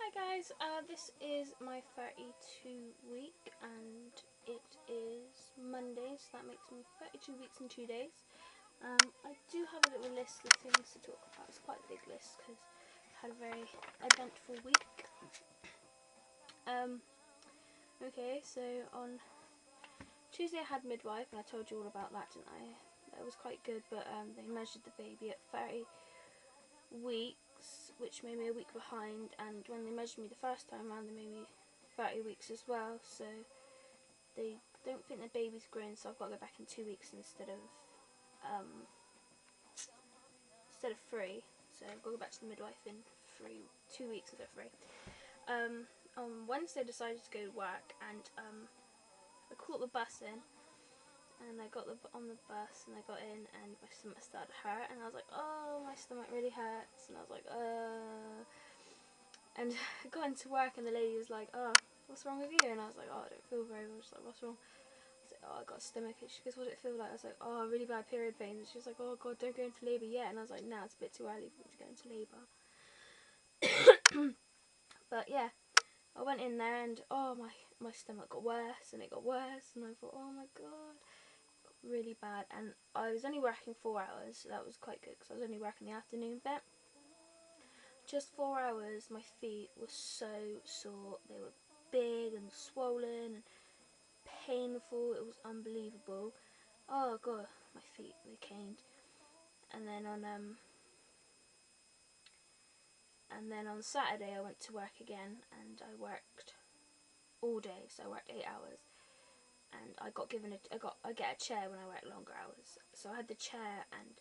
Hi guys, this is my 32 week and it is Monday, so that makes me 32 weeks and 2 days. I do have a little list of things to talk about. It's quite a big list because I had a very eventful week. Okay, so on Tuesday I had midwife and I told you all about that, didn't I? That was quite good, but they measured the baby at 30 weeks, which made me a week behind, and when they measured me the first time around they made me 30 weeks as well, so they don't think the baby's grown, so I've got to go back in 2 weeks instead of 3. So I've got to go back to the midwife in 2 weeks instead of 3. On Wednesday I decided to go to work, and I caught the bus in, and I got on the bus and I got in and my stomach started to hurt, and I was like, oh, my stomach really hurts, and I was like, and I got into work and the lady was like, oh, what's wrong with you? And I was like, oh, I don't feel very well. She's like, what's wrong? I was like, oh, I got a stomach ache. She goes, what did it feel like? I was like, oh, really bad period pains. And she was like, oh god, don't go into labour yet. And I was like, nah, it's a bit too early for me to go into labour. But yeah, I went in there and oh, my stomach got worse and it got worse, and I thought, oh my god, really bad. And I was only working 4 hours, so that was quite good because I was only working the afternoon bit. Just 4 hours, my feet were so sore. They were big and swollen and painful. It was unbelievable. Oh god, my feet, they caned. And then on Saturday I went to work again, and I worked all day. So I worked 8 hours, and I get a chair when I work longer hours. So I had the chair, and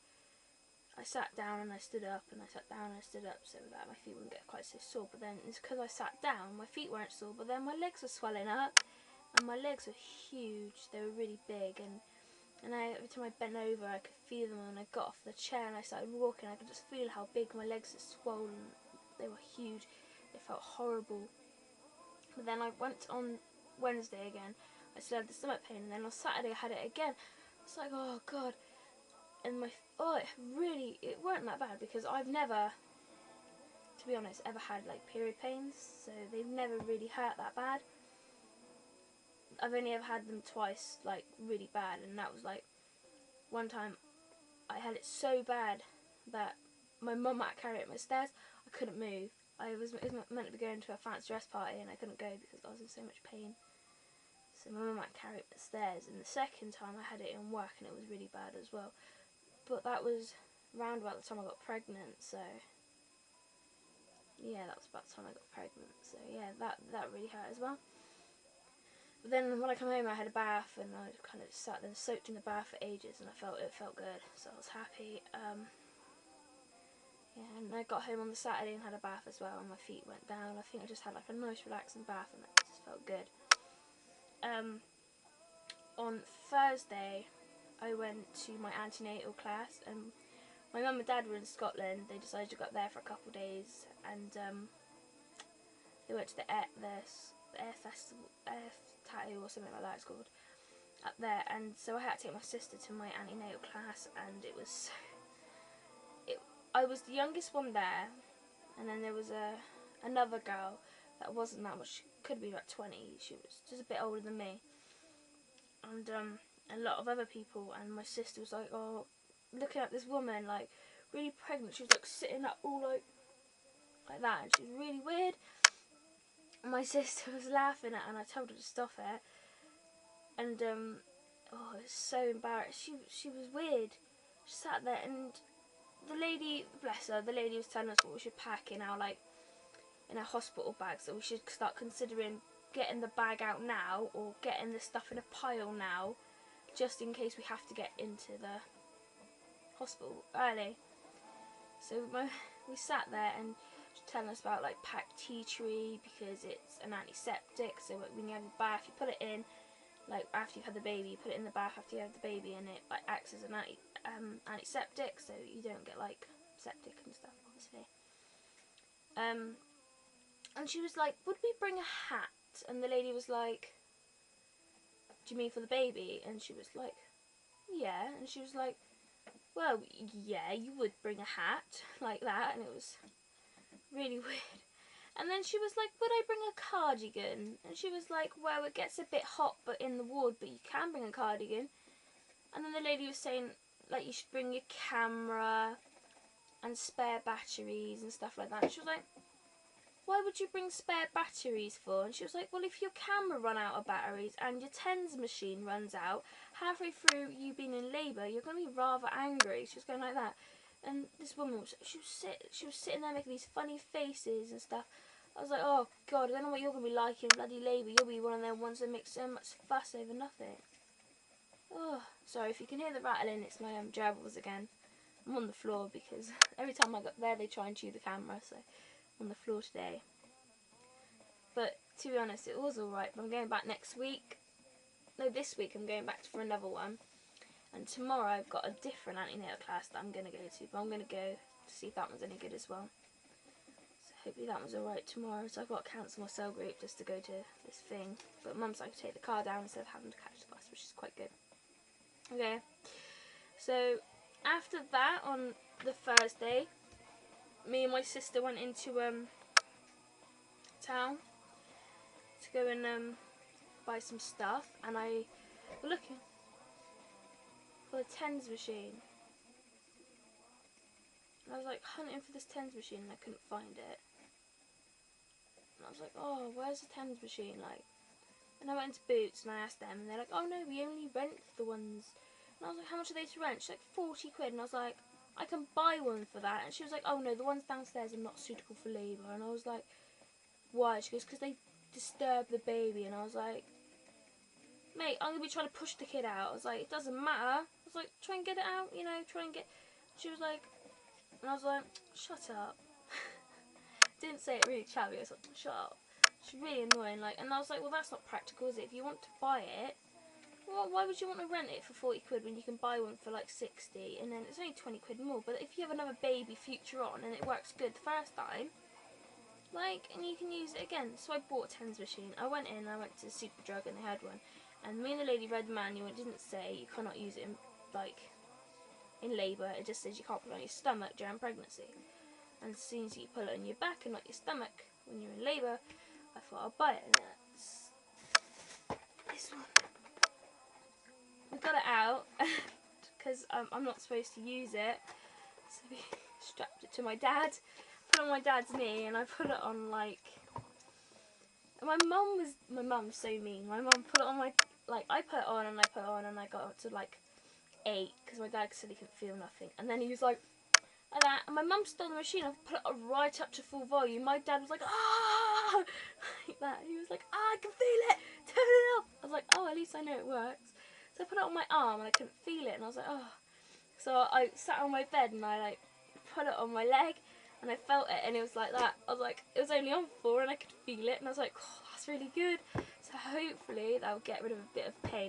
I sat down and I stood up, and I sat down and I stood up, so that my feet wouldn't get quite so sore. But then it's because I sat down, my feet weren't sore, but then my legs were swelling up, and my legs were huge. They were really big, and every time I bent over I could feel them. And I got off the chair and I started walking, I could just feel how big my legs had swollen. They were huge. They felt horrible. But then I went on Wednesday again. I still had the stomach pain, and then on Saturday I had it again. It's like, oh god. And it weren't that bad because I've never, to be honest, ever had like period pains, so they've never really hurt that bad. I've only ever had them twice, like really bad, and that was like one time I had it so bad that my mum had to carry it up my stairs. I couldn't move. It was meant to be going to a fancy dress party, and I couldn't go because I was in so much pain. So my mum had to carry it up the stairs. And the second time I had it in work, and it was really bad as well. But that was round about the time I got pregnant, so yeah, that was about the time I got pregnant. So yeah, that really hurt as well. But then when I come home I had a bath, and I kind of sat there and soaked in the bath for ages, and it felt good, so I was happy. Yeah, and I got home on the Saturday and had a bath as well, and my feet went down. I think I just had like a nice relaxing bath, and it just felt good. On Thursday I went to my anti-natal class, and my mum and dad were in Scotland. They decided to go up there for a couple of days, and they went to the air festival, air tattoo or something like that it's called, up there. And so I had to take my sister to my antenatal class, and I was the youngest one there, and then there was another girl that wasn't that much. She could be about 20. She was just a bit older than me, and a lot of other people. And my sister was like, oh, looking at this woman like really pregnant. She was like sitting up all like that, and she was really weird. And my sister was laughing at her, and I told her to stop it. And oh, it was so embarrassed. She was weird. She sat there, and the lady, bless her, the lady was telling us what we should pack in our hospital bag. So we should start considering getting the bag out now, or getting the stuff in a pile now, just in case we have to get into the hospital early. So we sat there, and she was telling us about like pack tea tree because it's an antiseptic. So when you have a bath, you put it in like after you've had the baby. You put it in the bath after you have the baby, and it like acts as an antiseptic, so you don't get like septic and stuff, obviously. And she was like, would we bring a hat? And the lady was like, do you mean for the baby? And she was like, yeah. And she was like, well, yeah, you would bring a hat like that. And it was really weird. And then she was like, would I bring a cardigan? And she was like, well, it gets a bit hot but in the ward, but you can bring a cardigan. And then the lady was saying, like, you should bring your camera and spare batteries and stuff like that. And she was like, why would you bring spare batteries for? And she was like, well, if your camera run out of batteries and your TENS machine runs out halfway through you being in labour, you're going to be rather angry. She was going like that. And this woman, she was sitting there making these funny faces and stuff. I was like, oh God, I don't know what you're going to be like in bloody labour. You'll be one of them ones that make so much fuss over nothing. Oh, sorry if you can hear the rattling, it's my gerbils again. I'm on the floor because every time I got there they try and chew the camera, so I'm on the floor today. But to be honest, it was alright. I'm going back next week. No, this week I'm going back for another one. And tomorrow I've got a different anti-natal class that I'm going to go to. But I'm going to go to see if that one's any good as well. So hopefully that one's alright tomorrow. So I've got to cancel my cell group just to go to this thing. But Mum's like to take the car down instead of having to catch the bus, which is quite good. Okay. So after that, on the Thursday, me and my sister went into town to go and buy some stuff, and I was looking for the TENS machine. And I was like hunting for this TENS machine and I couldn't find it. And I was like, oh, where's the TENS machine? Like, and I went to Boots and I asked them, and they're like, oh no, we only rent the ones. And I was like, how much are they to rent? She's like, 40 quid. And I was like, I can buy one for that. And she was like, oh no, the ones downstairs are not suitable for labour. And I was like, why? She goes, because they disturb the baby. And I was like, mate, I'm going to be trying to push the kid out. I was like, it doesn't matter. I was like, try and get it out, you know, try and get... She was like, and I was like, shut up. Didn't say it really chatty, I was like, shut up. She's really annoying, like, and I was like, well, that's not practical, is it? If you want to buy it, well, why would you want to rent it for 40 quid when you can buy one for like 60, and then it's only 20 quid more, but if you have another baby future on and it works good the first time, like, and you can use it again. So I bought a TENS machine. I went to Superdrug and they had one, and me and the lady read the manual. It didn't say you cannot use it in, like, in labour. It just says you can't put it on your stomach during pregnancy. And as soon as you put it on your back and not your stomach when you're in labour, I thought I'll buy it. And that's this one. We got it out because I'm not supposed to use it, so we strapped it to my dad, put it on my dad's knee, and I put it on, like, my mum's so mean. My mum put it on my, like, I put it on and I put it on and I got up to like 8 because my dad said he couldn't feel nothing, and then he was like that, and my mum stole the machine. I put it right up to full volume. My dad was like, ah, like that. He was like, ah, I can feel it, turn it up. I was like, oh, at least I know it works. So I put it on my arm and I couldn't feel it, and I was like, oh. So I sat on my bed and I like put it on my leg and I felt it, and it was like that. I was like, it was only on 4 and I could feel it, and I was like, oh, that's really good. So hopefully that will get rid of a bit of pain.